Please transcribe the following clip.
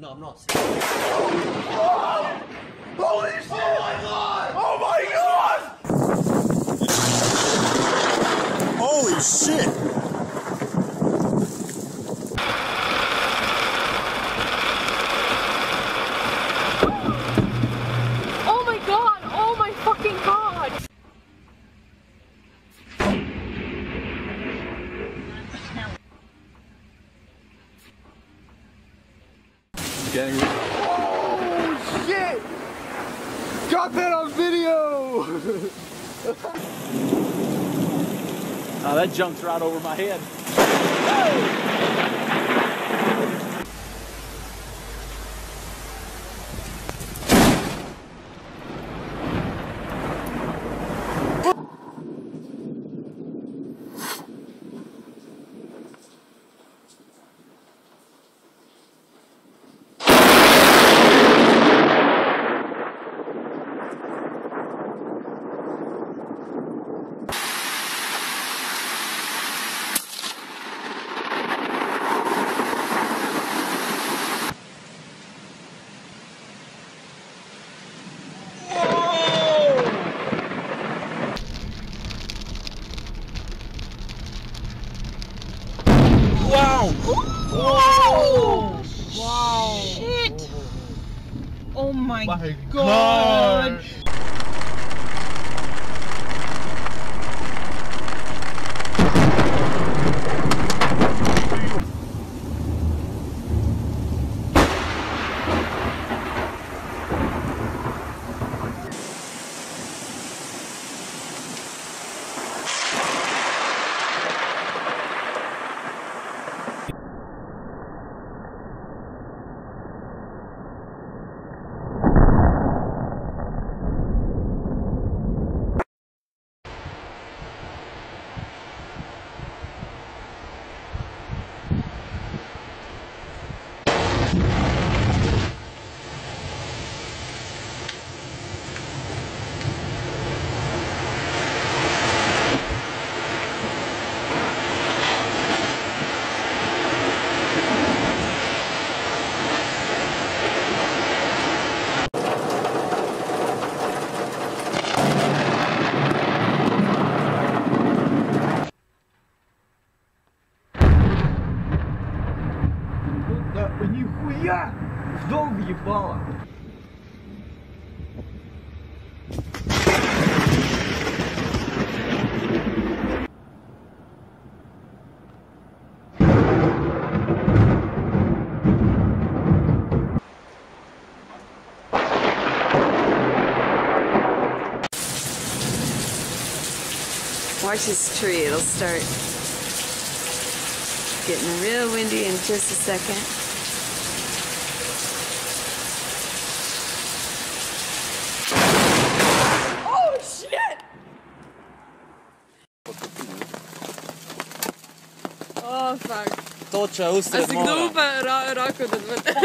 No, I'm not serious. Oh! Holy shit! Oh my god! Oh my god! Holy shit! Oh my god! Oh my fucking god! Getting oh shit! Got that on video! Oh, that jumped right over my head. Wow! Whoa! Wow! Shit! Oh my God! god! Да нихуя! В дом въебало! Watch this tree, it'll start getting real windy in just a second. Oh shit! Oh fuck. Toča usred A si mora. kdo upa roko da dvete?